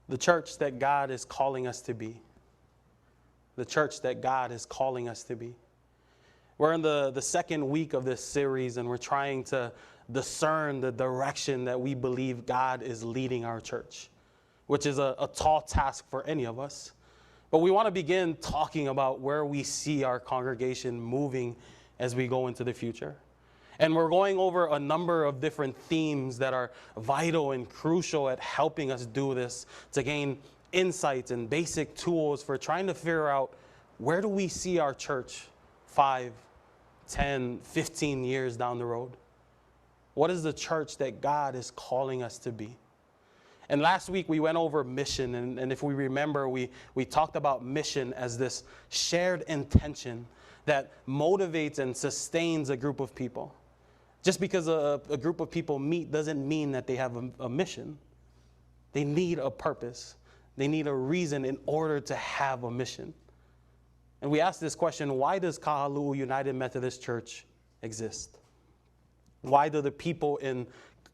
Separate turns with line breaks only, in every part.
The church that God is calling us to be. The church that God is calling us to be. We're in the second week of this series, and we're trying to discern the direction that we believe God is leading our church, which is a tall task for any of us. But we want to begin talking about where we see our congregation moving as we go into the future. And we're going over a number of different themes that are vital and crucial at helping us do this, to gain insights and basic tools for trying to figure out, where do we see our church 5, 10, 15 years down the road? What is the church that God is calling us to be? And last week we went over mission, and if we remember, we talked about mission as this shared intention that motivates and sustains a group of people. Just because a group of people meet doesn't mean that they have a mission. They need a purpose. They need a reason in order to have a mission. And we asked this question: why does Kahaluu United Methodist Church exist? Why do the people in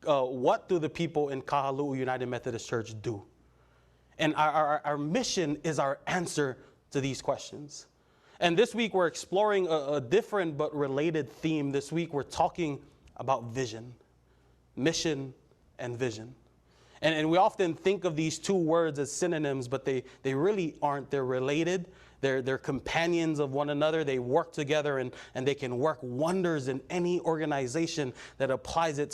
what do the people in Kahaluu United Methodist Church do? And our mission is our answer to these questions. And this week we're exploring a different but related theme. This week we're talking about vision, mission and vision. And we often think of these two words as synonyms, but they really aren't. They're related. They're companions of one another. They work together, and they can work wonders in any organization that applies it.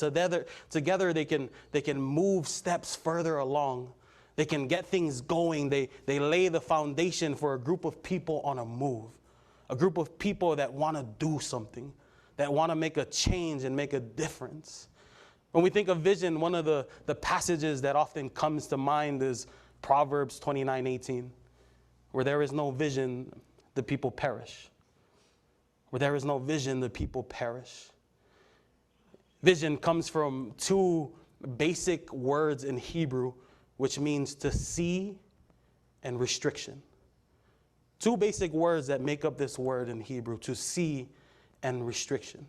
Together they can move steps further along. They can get things going. They lay the foundation for a group of people on a move, a group of people that want to do something, that want to make a change and make a difference. When we think of vision, one of the passages that often comes to mind is Proverbs 29:18. Where there is no vision, the people perish. Where there is no vision, the people perish. Vision comes from two basic words in Hebrew, which means to see and restriction. Two basic words that make up this word in Hebrew: to see and restriction.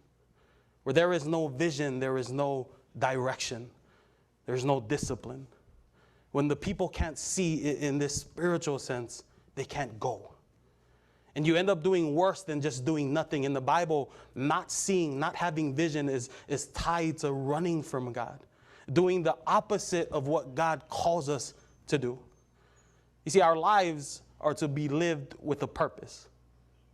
Where there is no vision, there is no direction. There's no discipline. When the people can't see in this spiritual sense, they can't go. And you end up doing worse than just doing nothing. In the Bible, not seeing, not having vision is tied to running from God, doing the opposite of what God calls us to do. You see, our lives are to be lived with a purpose,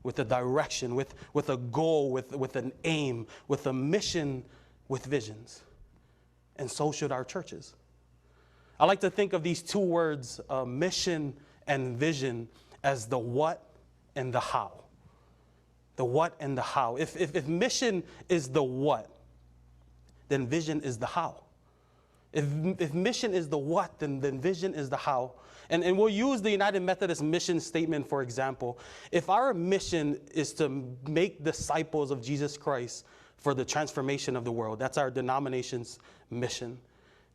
with a direction, with a goal, with an aim, with a mission, with visions. And so should our churches. I like to think of these two words, mission and vision, as the what and the how. The what and the how. If mission is the what, then vision is the how. If mission is the what, then vision is the how. And we'll use the United Methodist mission statement, for example. If our mission is to make disciples of Jesus Christ for the transformation of the world, that's our denomination's mission,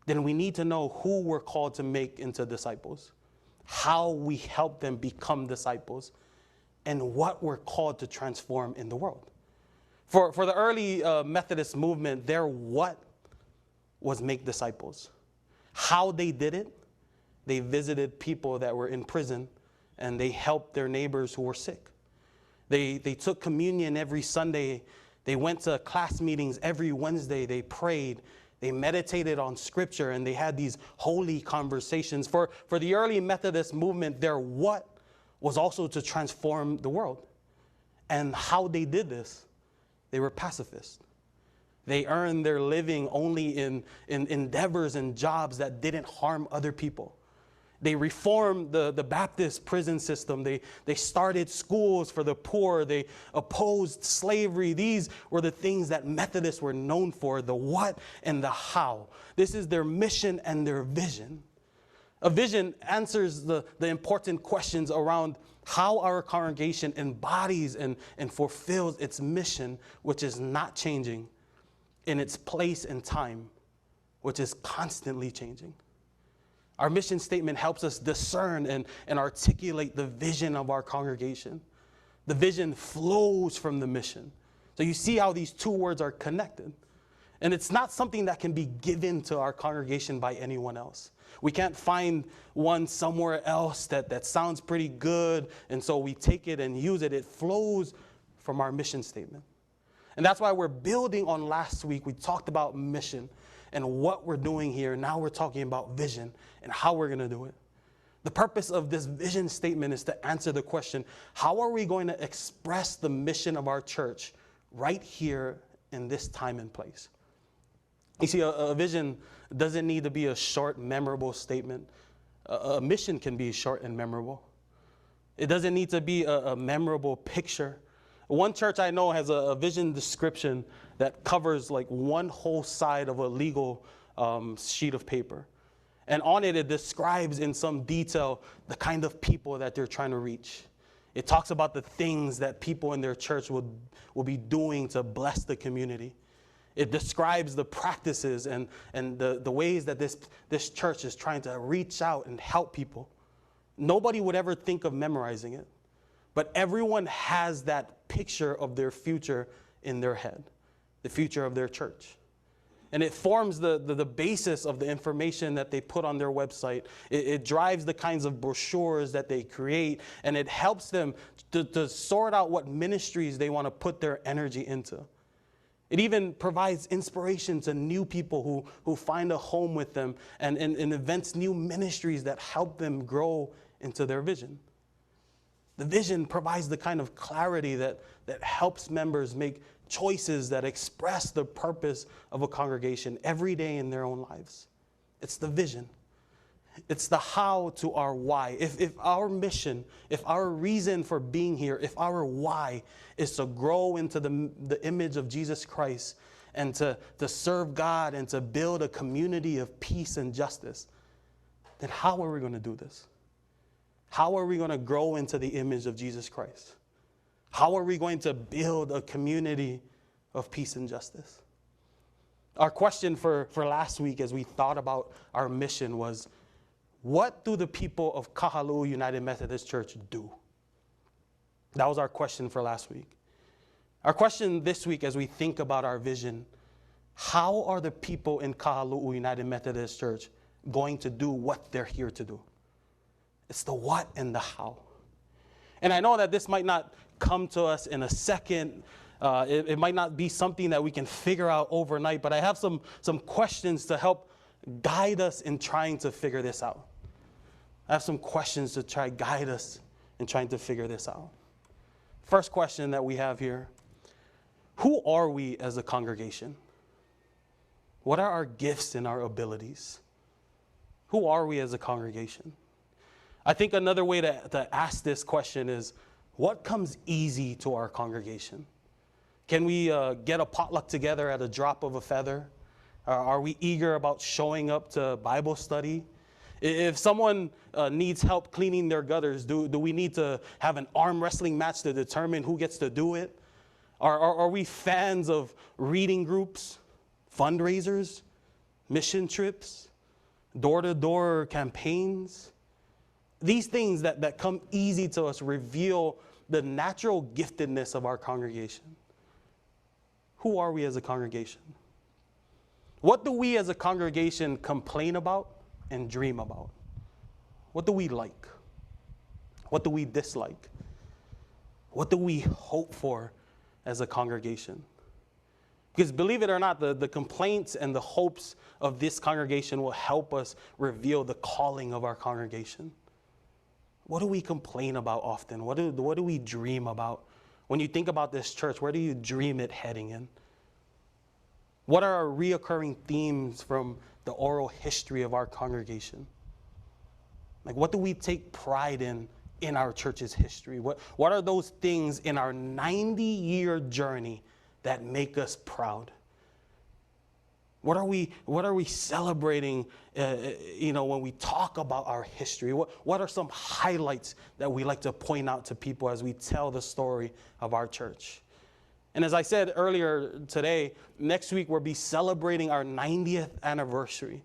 then we need to know who we're called to make into disciples, how we help them become disciples, and what we're called to transform in the world. For the early Methodist movement, their what was make disciples. How they did it: they visited people that were in prison, and they helped their neighbors who were sick. They took communion every Sunday. They went to class meetings every Wednesday. They prayed. They meditated on scripture, and they had these holy conversations. For the early Methodist movement, their what was also to transform the world. And how they did this: they were pacifists. They earned their living only in endeavors and jobs that didn't harm other people. They reformed the Baptist prison system. They started schools for the poor. They opposed slavery. These were the things that Methodists were known for: the what and the how. This is their mission and their vision. A vision answers the important questions around how our congregation embodies and fulfills its mission, which is not changing, in its place and time, which is constantly changing. Our mission statement helps us discern and articulate the vision of our congregation. The vision flows from the mission. So you see how these two words are connected. And it's not something that can be given to our congregation by anyone else. We can't find one somewhere else that sounds pretty good, and so we take it and use it. It flows from our mission statement. And that's why we're building on last week. We talked about mission and what we're doing here. Now we're talking about vision and how we're going to do it. The purpose of this vision statement is to answer the question, how are we going to express the mission of our church right here in this time and place? You see, a vision doesn't need to be a short, memorable statement. A mission can be short and memorable. It doesn't need to be a memorable picture. One church I know has a vision description that covers like one whole side of a legal sheet of paper. And on it, it describes in some detail the kind of people that they're trying to reach. It talks about the things that people in their church will be doing to bless the community. It describes the practices and the ways that this church is trying to reach out and help people. Nobody would ever think of memorizing it, but everyone has that picture of their future in their head, the future of their church. And it forms the basis of the information that they put on their website. It drives the kinds of brochures that they create, and it helps them to sort out what ministries they want to put their energy into. It even provides inspiration to new people who find a home with them and invents new ministries that help them grow into their vision. The vision provides the kind of clarity that helps members make choices that express the purpose of a congregation every day in their own lives. It's the vision. It's the how to our why. If our mission, if our reason for being here, if our why is to grow into the image of Jesus Christ and to serve God and to build a community of peace and justice, then how are we going to do this? How are we going to grow into the image of Jesus Christ? How are we going to build a community of peace and justice? Our question for last week as we thought about our mission was, what do the people of Kahaluu United Methodist Church do? That was our question for last week. Our question this week as we think about our vision, how are the people in Kahaluu United Methodist Church going to do what they're here to do? It's the what and the how. And I know that this might not come to us in a second. It might not be something that we can figure out overnight, but I have some questions to help guide us in trying to figure this out. I have some questions to try guide us in trying to figure this out. First question that we have here, who are we as a congregation? What are our gifts and our abilities? Who are we as a congregation? I think another way to ask this question is, what comes easy to our congregation? Can we get a potluck together at a drop of a feather? Are we eager about showing up to Bible study? If someone needs help cleaning their gutters, do we need to have an arm wrestling match to determine who gets to do it? Are we fans of reading groups, fundraisers, mission trips, door-to-door campaigns? These things that come easy to us reveal the natural giftedness of our congregation. Who are we as a congregation? What do we as a congregation complain about and dream about? What do we like? What do we dislike? What do we hope for as a congregation? Because believe it or not, the complaints and the hopes of this congregation will help us reveal the calling of our congregation. What do we complain about often? What do we dream about? When you think about this church, where do you dream it heading in? What are our reoccurring themes from the oral history of our congregation? Like, what do we take pride in our church's history? What are those things in our 90-year journey that make us proud? What are we celebrating, when we talk about our history? What are some highlights that we like to point out to people as we tell the story of our church? And as I said earlier today, next week we'll be celebrating our 90th anniversary.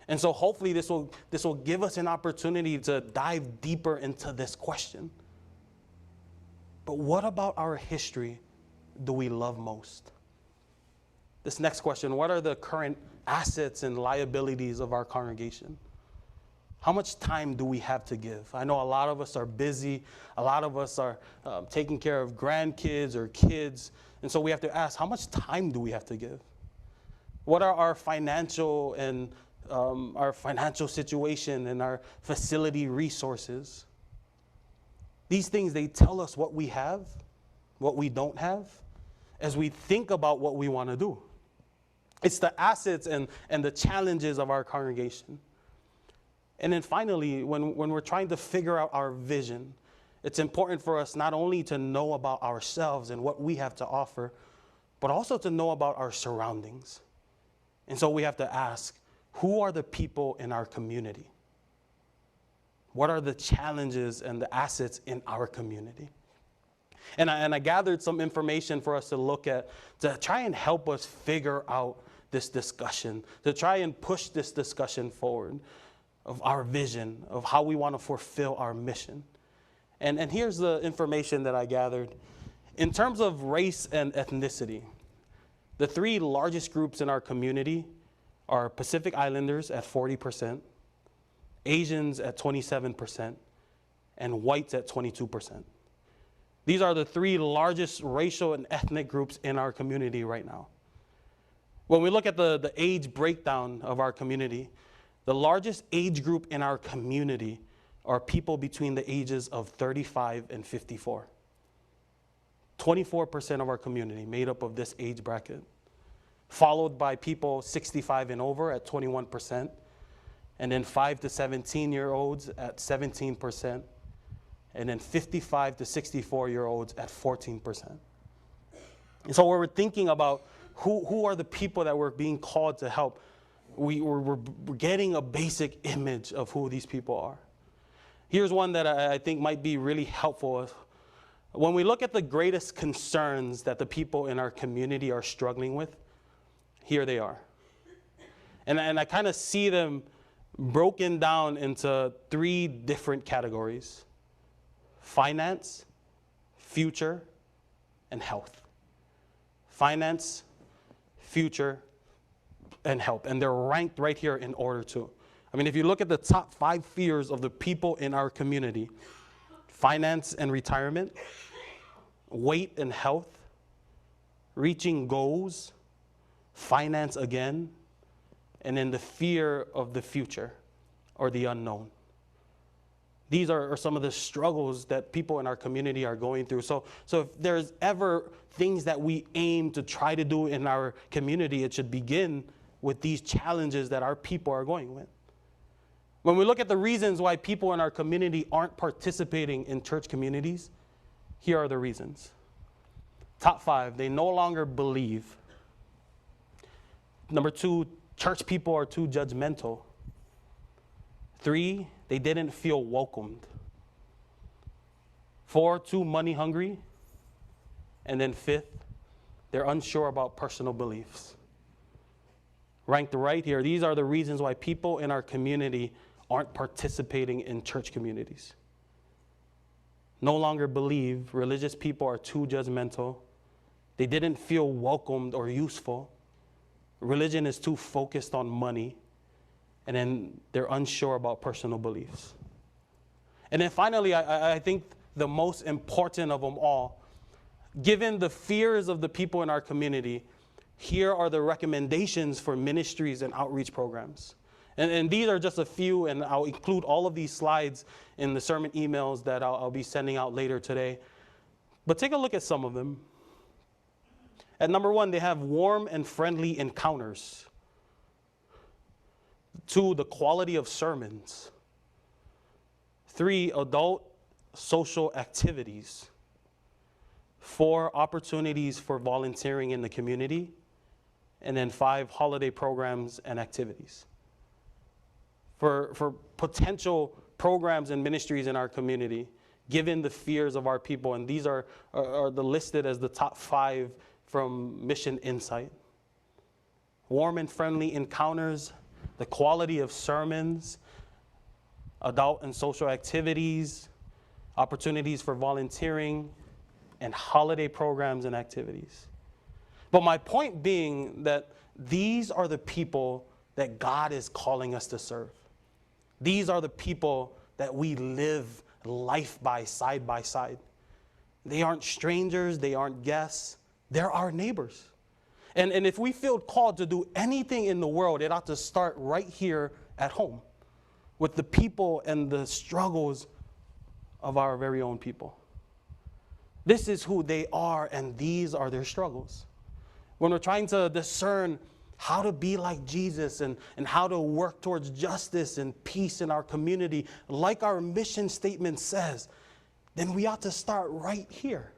And so hopefully this will give us an opportunity to dive deeper into this question. But what about our history do we love most? This next question, what are the current assets and liabilities of our congregation? How much time do we have to give? I know a lot of us are busy. A lot of us are taking care of grandkids or kids. And so we have to ask, how much time do we have to give? What are our financial and our financial situation and our facility resources? These things, they tell us what we have, what we don't have, as we think about what we want to do. It's the assets and the challenges of our congregation. And then finally, when we're trying to figure out our vision, it's important for us not only to know about ourselves and what we have to offer, but also to know about our surroundings. And so we have to ask, who are the people in our community? What are the challenges and the assets in our community? And I gathered some information for us to look at to try and help us figure out this discussion, to try and push this discussion forward of our vision, of how we want to fulfill our mission. And here's the information that I gathered. In terms of race and ethnicity, the three largest groups in our community are Pacific Islanders at 40%, Asians at 27%, and whites at 22%. These are the three largest racial and ethnic groups in our community right now. When we look at the age breakdown of our community, the largest age group in our community are people between the ages of 35 and 54. 24% of our community made up of this age bracket, followed by people 65 and over at 21%, and then 5 to 17-year-olds at 17%, and then 55 to 64-year-olds at 14%. And so when we're thinking about who are the people that we're being called to help, we're getting a basic image of who these people are. Here's one that I think might be really helpful. When we look at the greatest concerns that the people in our community are struggling with, here they are. And I kind of see them broken down into three different categories: finance, future, and health. Finance, future, and health. And they're ranked right here in order too. I mean, if you look at the top 5 fears of the people in our community: finance and retirement, weight and health, reaching goals, finance again, and then the fear of the future or the unknown. These are some of the struggles that people in our community are going through. So if there's ever things that we aim to try to do in our community, it should begin with these challenges that our people are going with. When we look at the reasons why people in our community aren't participating in church communities, here are the reasons. Top 5, they no longer believe. Number 2, church people are too judgmental. 3, they didn't feel welcomed. 4, too money hungry. And then 5th, they're unsure about personal beliefs. Ranked right here, these are the reasons why people in our community aren't participating in church communities. No longer believe, religious people are too judgmental. They didn't feel welcomed or useful. Religion is too focused on money. And then they're unsure about personal beliefs. And then finally, I think the most important of them all, given the fears of the people in our community, here are the recommendations for ministries and outreach programs. And these are just a few, and I'll include all of these slides in the sermon emails that I'll be sending out later today. But take a look at some of them. At number 1, they have warm and friendly encounters. 2, the quality of sermons. 3, adult social activities. 4, opportunities for volunteering in the community. And then 5, holiday programs and activities. For potential programs and ministries in our community, given the fears of our people, and these are listed as the top 5 from Mission Insight. Warm and friendly encounters, the quality of sermons, adult and social activities, opportunities for volunteering, and holiday programs and activities. But my point being that these are the people that God is calling us to serve. These are the people that we live life by side. They aren't strangers, they aren't guests, they're our neighbors. And if we feel called to do anything in the world, it ought to start right here at home with the people and the struggles of our very own people. This is who they are, and these are their struggles. When we're trying to discern how to be like Jesus and how to work towards justice and peace in our community, like our mission statement says, then we ought to start right here.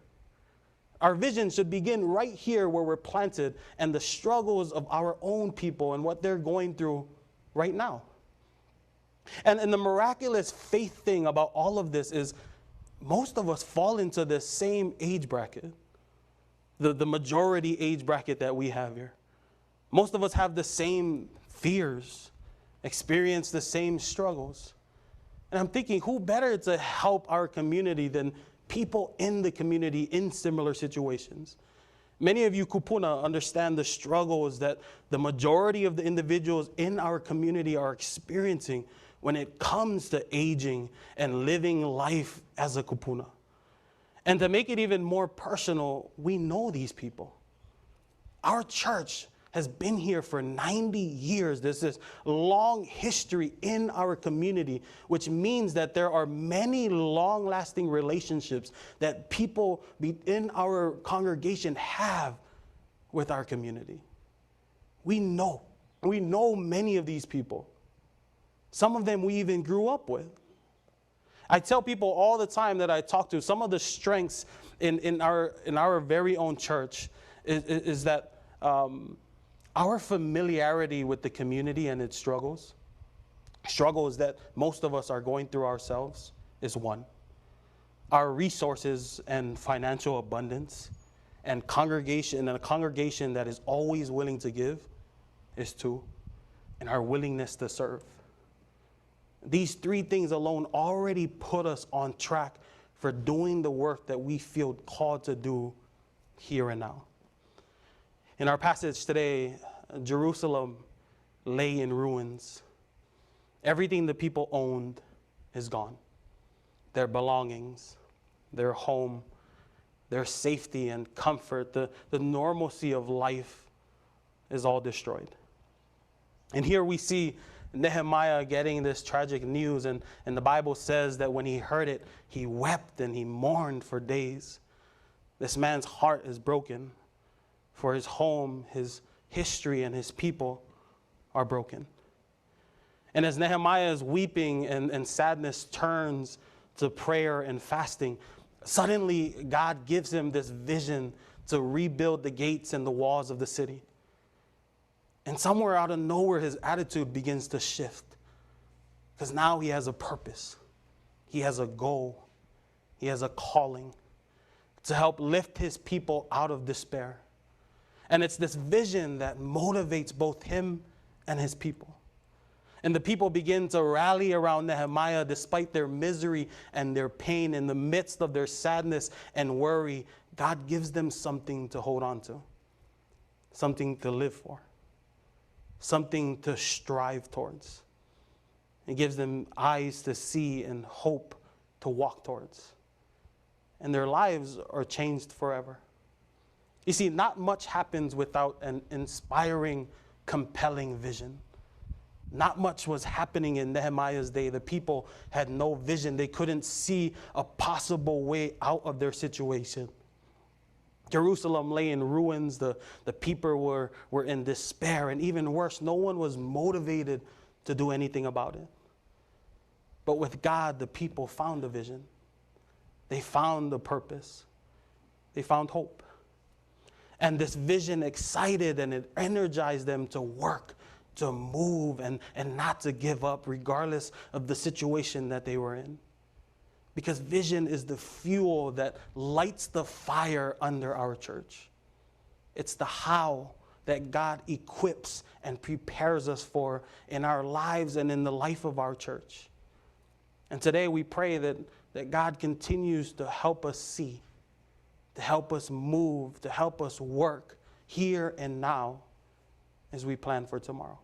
Our vision should begin right here where we're planted and the struggles of our own people and what they're going through right now. And the miraculous faith thing about all of this is most of us fall into this same age bracket, the majority age bracket that we have here. Most of us have the same fears, experience the same struggles. And I'm thinking, who better to help our community than people in the community in similar situations? Many of you kupuna understand the struggles that the majority of the individuals in our community are experiencing when it comes to aging and living life as a kupuna. And to make it even more personal, we know these people. Our church has been here for 90 years. There's this long history in our community, which means that there are many long-lasting relationships that people in our congregation have with our community. We know many of these people. Some of them we even grew up with. I tell people all the time that I talk to, some of the strengths in our very own church is that our familiarity with the community and its struggles that most of us are going through ourselves is one. Our resources and financial abundance and a congregation that is always willing to give is two. And our willingness to serve. These three things alone already put us on track for doing the work that we feel called to do here and now. In our passage today, Jerusalem lay in ruins. Everything the people owned is gone. Their belongings, their home, their safety and comfort, the normalcy of life is all destroyed. And here we see Nehemiah getting this tragic news, and the Bible says that when he heard it, he wept and he mourned for days. This man's heart is broken, for his home, his history, and his people are broken. And as Nehemiah is weeping and sadness turns to prayer and fasting, suddenly God gives him this vision to rebuild the gates and the walls of the city. And somewhere out of nowhere, his attitude begins to shift. Because now he has a purpose. He has a goal. He has a calling to help lift his people out of despair. And it's this vision that motivates both him and his people. And the people begin to rally around Nehemiah despite their misery and their pain. In the midst of their sadness and worry, God gives them something to hold on to, something to live for, something to strive towards. It gives them eyes to see and hope to walk towards. And their lives are changed forever. You see, not much happens without an inspiring, compelling vision. Not much was happening in Nehemiah's day. The people had no vision. They couldn't see a possible way out of their situation. Jerusalem lay in ruins. The people were in despair. And even worse, no one was motivated to do anything about it. But with God, the people found a vision. They found a purpose. They found hope. And this vision excited and it energized them to work, to move, and not to give up regardless of the situation that they were in. Because vision is the fuel that lights the fire under our church. It's the how that God equips and prepares us for in our lives and in the life of our church. And today we pray that God continues to help us see, to help us move, to help us work here and now as we plan for tomorrow.